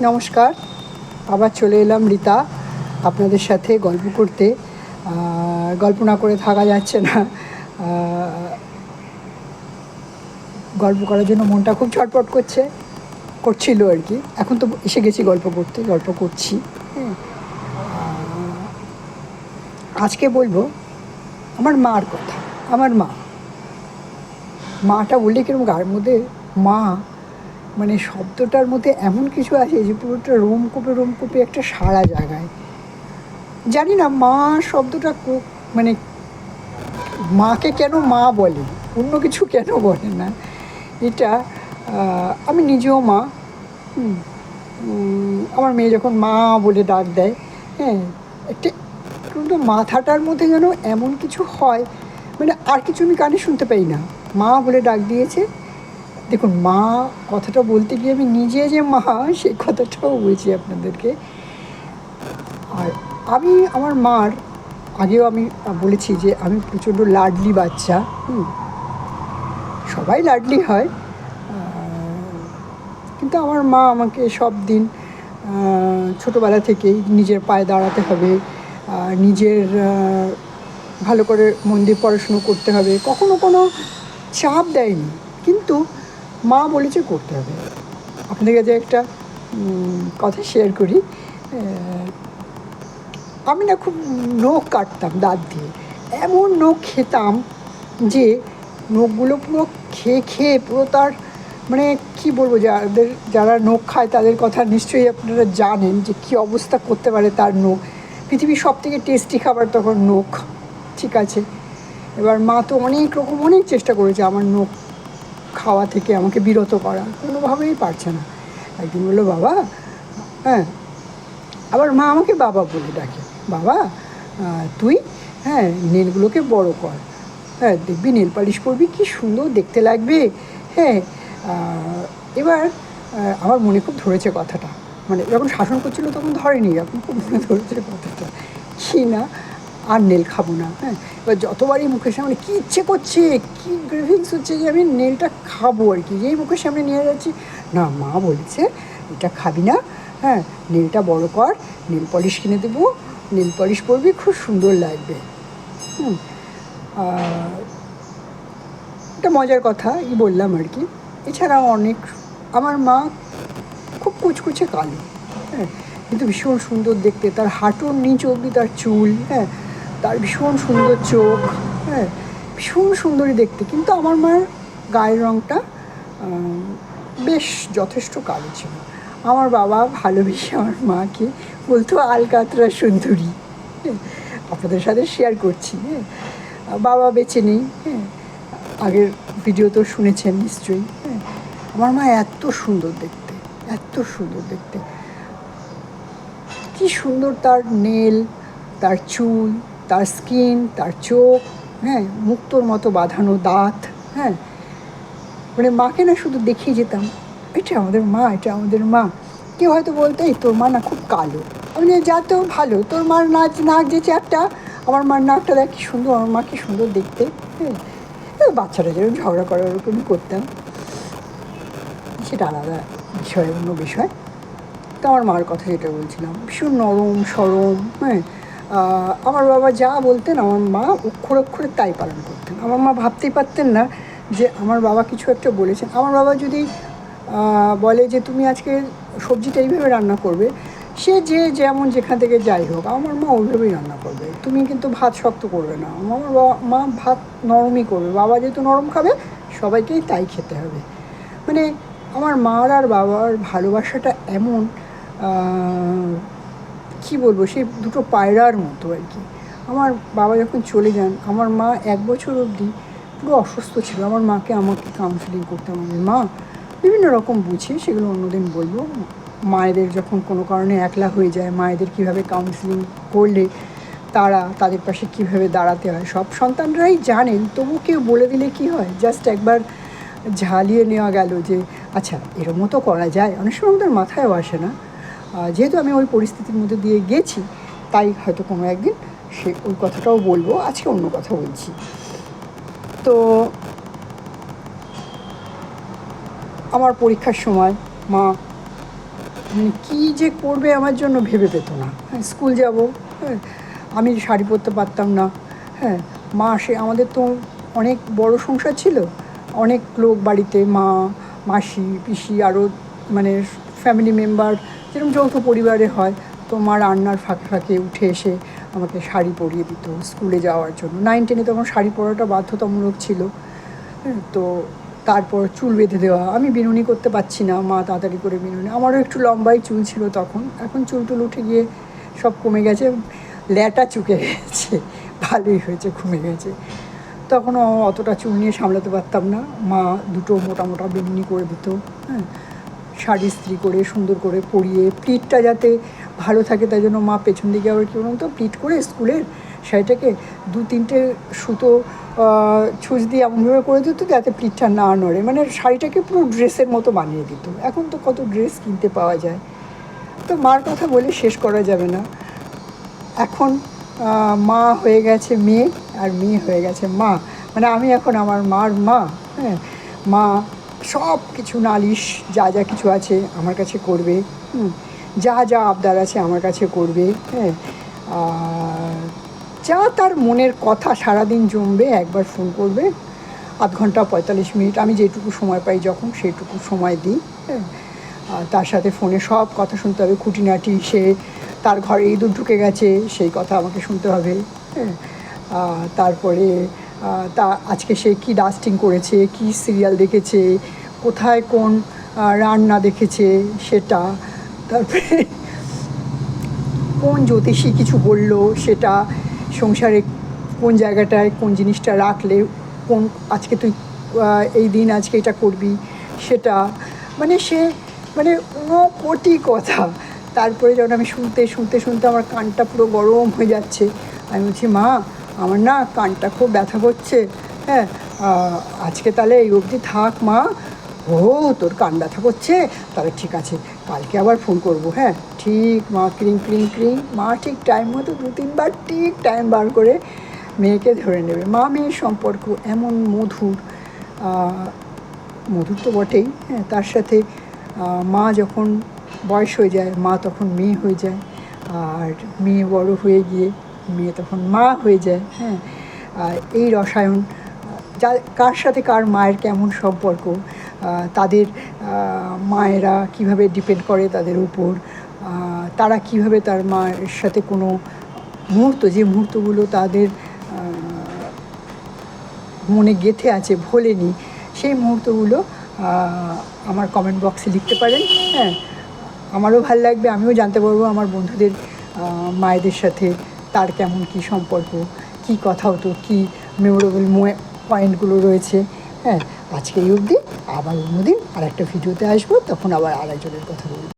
নমস্কার, আবার চলে এলাম রীতা আপনাদের সাথে গল্প করতে। গল্প না করে থাকা যাচ্ছে না। গল্প করার জন্য মনটা খুব ছটফট করছিল আর কি। এখন তো এসে গেছি গল্প করতে, গল্প করছি। হ্যাঁ, আজকে বলবো আমার মার কথা। আমার মাটা বললে কিরকম গায়ের মধ্যে মা মানে শব্দটার মধ্যে এমন কিছু আছে যে পুরোটা রোমকূপে একটা সারা জায়গায়। জানি না মা শব্দটা মানে মাকে কেন মা বলে, অন্য কিছু কেন বলে না। এটা আমি নিজেও মা। আমার মেয়ে যখন মা বলে ডাক দেয়, হ্যাঁ, একটা কিন্তু মাথাটার মধ্যে যেন এমন কিছু হয়, মানে আর কিছু আমি কানে শুনতে পাই না। মা বলে ডাক দিয়েছে। দেখুন, মা কথাটা বলতে গিয়ে আমি নিজে যে মা সেই কথাটাও বলছি আপনাদেরকে। আর আমি আমার মার আগেও আমি বলেছি যে আমি প্রচণ্ড লাডলি বাচ্চা। সবাই লাডলি হয়, কিন্তু আমার মা আমাকে সব দিন ছোটোবেলা থেকেই নিজের পায়ে দাঁড়াতে হবে, নিজের ভালো করে মন দিয়ে পড়াশুনো করতে হবে, কখনো কোনো চাপ দেয়নি, কিন্তু মা বলেছে করতে হবে। আপনাদের কাছে একটা কথা শেয়ার করি। আমি না খুব নখ কাটতাম দাঁত দিয়ে, এমন নখ খেতাম যে নখগুলো পুরো খেয়ে পুরো তার মানে কী বলবো, যারা নখ খায় তাদের কথা নিশ্চয়ই আপনারা জানেন যে কী অবস্থা করতে পারে তার নখ। পৃথিবীর সবথেকে টেস্টি খাবার তখন নখ, ঠিক আছে। এবার মা তো অনেক চেষ্টা করেছে আমার নখ খাওয়া থেকে আমাকে বিরত করা, কোনোভাবেই পারছে না। একদিন বললো, বাবা, হ্যাঁ, আবার মা আমাকে বাবা বলে ডাকে, বাবা তুই, হ্যাঁ, নেলগুলোকে বড় কর, হ্যাঁ, দেখবি নেল পালিশ করবি কী সুন্দর দেখতে লাগবে। হ্যাঁ, এবার আমার মনে খুব ধরেছে কথাটা, মানে যখন শাসন করছিল তখন ধরেনি, এখন খুব মনে ধরেছে কথাটা, কি না আর নেল খাবো না। হ্যাঁ, এবার যতবারই মুখের সামনে কী ইচ্ছে করছে, কী গ্রেভিংস হচ্ছে যে আমি নেলটা খাবো আর কি, যেই মুখের সামনে নিয়ে যাচ্ছি, না মা বলেছে এটা খাবি না, হ্যাঁ, নেলটা বড় কর, নেল পলিশ কিনে দেবো, নেল পলিশ করবি, খুব সুন্দর লাগবে। এটা মজার কথাই বললাম আর কি। এছাড়াও অনেক, আমার মা খুব কুচকুচে কালো, হ্যাঁ, কিন্তু ভীষণ সুন্দর দেখতে, তার হাঁটুর নিচ অবধি তার চুল, হ্যাঁ, তার ভীষণ সুন্দর চোখ, হ্যাঁ, ভীষণ সুন্দরই দেখতে। কিন্তু আমার মার গায়ের রঙটা বেশ যথেষ্ট কালো ছিল। আমার বাবা ভালোবেসে আমার মাকে বলতো আলকাতরা সুন্দরী। হ্যাঁ, আপনাদের সাথে শেয়ার করছি। হ্যাঁ, বাবা বেঁচে নেই, হ্যাঁ, আগের ভিডিও তো শুনেছেন নিশ্চয়ই। হ্যাঁ, আমার মা এত সুন্দর দেখতে, কি সুন্দর তার নেল, তার চুল, তার স্কিন, তার চোখ, হ্যাঁ, মুক্তোর মতো বাঁধানো দাঁত। হ্যাঁ, মানে মাকে না শুধু দেখিয়ে যেতাম, এটা আমাদের মা। কেউ হয়তো বলতো, এই তোর মা না খুব কালো। আমি যা তো ভালো, তোর মার নাক যে চ্যাপটা, আমার মার নাকটা দেখ কী সুন্দর, আমার মা কী সুন্দর দেখতে। হ্যাঁ, বাচ্চারা যেরকম ঝগড়া করার ওরকমই করতাম, সেটা আলাদা বিষয়, অন্য বিষয়। তো আমার মার কথা যেটা বলছিলাম, ভীষণ নরম সরম। হ্যাঁ, আমার বাবা যা বলতেন আমার মা অক্ষরে তাই পালন করতেন। আমার মা ভাবতেই পারতেন না যে আমার বাবা কিছু একটা বলেছেন। আমার বাবা যদি বলে যে তুমি আজকে সবজিটা এইভাবে রান্না করবে, সে যেমন যেখান থেকে যাই হোক, আমার মা ওইভাবেই রান্না করবে। তুমি কিন্তু ভাত শক্ত করবে না, আমার মা ভাত নরমই করবে। বাবা যেহেতু নরম খাবে, সবাইকেই তাই খেতে হবে। মানে আমার মার আর বাবার ভালোবাসাটা এমন, কী বলবো, সেই দুটো পায়রার মতো আর কি। আমার বাবা যখন চলে যান, আমার মা 1 বছর অবধি পুরো অসুস্থ ছিল। আমাকে কাউন্সেলিং করতাম। আমার মা বিভিন্ন রকম বুঝে, সেগুলো অন্যদিন বলবো। মায়েদের যখন কোনো কারণে একলা হয়ে যায়, মায়েদের কীভাবে কাউন্সেলিং করলে তাদের পাশে কীভাবে দাঁড়াতে হয়, সব সন্তানরাই জানেন, তবু কেউ বলে দিলে কি হয়, জাস্ট একবার ঝালিয়ে নেওয়া গেল যে আচ্ছা এরকমও তো করা যায়। অনেক সময় আমাদের মাথায়ও আসে না। যেহেতু আমি ওই পরিস্থিতির মধ্যে দিয়ে গেছি, তাই হয়তো কোনো একদিন ওই কথাটাও বলবো। আজকে অন্য কথা বলছি। তো আমার পরীক্ষার সময় মা মানে কী যে করবে আমার জন্য ভেবে পেত না। হ্যাঁ, স্কুল যাব, হ্যাঁ, আমি শাড়ি পরতে পারতাম না। হ্যাঁ, মা আমাদের তো অনেক বড় সংসার ছিল, অনেক লোক বাড়িতে, মা, মাসি, পিসি, আরও মানে ফ্যামিলি মেম্বার, যেরকম যৌথ পরিবারে হয়। তো মা রান্নার ফাঁকে ফাঁকে উঠে এসে আমাকে শাড়ি পরিয়ে দিত স্কুলে যাওয়ার জন্য। 9-10 তখন শাড়ি পরাটা বাধ্যতামূলক ছিল। হ্যাঁ, তো তারপর চুল বেঁধে দেওয়া, আমি বিনুনি করতে পারছি না, মা তাড়াতাড়ি করে বিনুনি, আমারও একটু লম্বাই চুল ছিল তখন, এখন চুল টুল উঠে গিয়ে সব কমে গেছে, ল্যাটা চুকে গেছে, ভালোই হয়েছে কমে গেছে। তখনও অতটা চুল নিয়ে সামলাতে পারতাম না, মা দুটো মোটা মোটা বিনুনি করে দিত। হ্যাঁ, শাড়ি ইস্ত্রি করে সুন্দর করে পরিয়ে, প্লিটটা যাতে ভালো থাকে তাই জন্য মা পেছন দিকে আবার কী বলুন তো, প্লিট করে স্কুলের শাড়িটাকে 2-3টে সুতো ছুঁচ দিয়ে এমনভাবে করে দিত যাতে প্লিটটা না নড়ে, মানে শাড়িটাকে পুরো ড্রেসের মতো বানিয়ে দিত। এখন তো কত ড্রেস কিনতে পাওয়া যায়। তো মার কথা বলে শেষ করা যাবে না। এখন মা হয়ে গেছে মেয়ে, আর মেয়ে হয়ে গেছে মা, মানে আমি এখন আমার মার মা। হ্যাঁ, মা সব কিছু নালিশ যা যা কিছু আছে আমার কাছে করবে, যা যা আবদার আছে আমার কাছে করবে। হ্যাঁ, যা তার মনের কথা সারাদিন জমবে, একবার ফোন করবে, 0.5 ঘন্টা 45 মিনিট আমি যেটুকু সময় পাই যখন সেইটুকু সময় দিই। হ্যাঁ, তার সাথে ফোনে সব কথা শুনতে হবে, খুঁটিনাটি, সে তার ঘরে ইঁদুর ঢুকে গেছে সেই কথা আমাকে শুনতে হবে। হ্যাঁ, তারপরে আজকে সে কী ডাস্টিং করেছে, কী সিরিয়াল দেখেছে, কোথায় কোন রান্না দেখেছে সেটা, তারপরে কোন জ্যোতিষী কিছু বলল সেটা, সংসারে কোন জায়গাটায় কোন জিনিসটা রাখলে কোন, আজকে তুই এই দিন আজকে এটা করবি সেটা, মানে সে মানে কোটি কথা। তারপরে যখন আমি শুনতে শুনতে শুনতে আমার কানটা পুরো গরম হয়ে যাচ্ছে, আমি বলছি মা আমার না কানটা খুব ব্যথা করছে। হ্যাঁ, আজকে তাহলে এই অবধি থাক মা। ও তোর কান ব্যথা করছে, তাহলে ঠিক আছে কালকে আবার ফোন করবো। হ্যাঁ ঠিক মা, ক্রিং ক্রিং ক্রিং, মা ঠিক টাইম মতো 2-3 বার ঠিক টাইম বার করে মেয়েকে ধরে নেবে। মা মেয়ের সম্পর্ক এমন মধুর, মধুর তো বটেই। হ্যাঁ, তার সাথে মা যখন বয়স হয়ে যায়, মা তখন মেয়ে হয়ে যায়, আর মেয়ে বড় হয়ে গিয়ে মেয়ে তখন মা হয়ে যায়। হ্যাঁ, এই রসায়ন, যা কার সাথে কার মায়ের কেমন সম্পর্ক, তাদের মায়েরা কীভাবে ডিপেন্ড করে তাদের উপর, তারা কীভাবে তার মায়ের সাথে কোনো মুহূর্ত, যে মুহূর্তগুলো তাদের মনে গেঁথে আছে, ভোলেনি, সেই মুহূর্তগুলো আমার কমেন্ট বক্সে লিখতে পারেন। হ্যাঁ, আমারও ভাল লাগবে, আমিও জানতে পারবো আমার বন্ধুদের মায়েদের সাথে তার কেমন কী সম্পর্ক, কী কথা হতো, কী মেমোরেবল পয়েন্টগুলো রয়েছে। হ্যাঁ, আজকে এই অবধি, আবার অন্যদিন আর একটা ভিডিওতে আসবো, তখন আবার আরেকজনের কথা বলবো।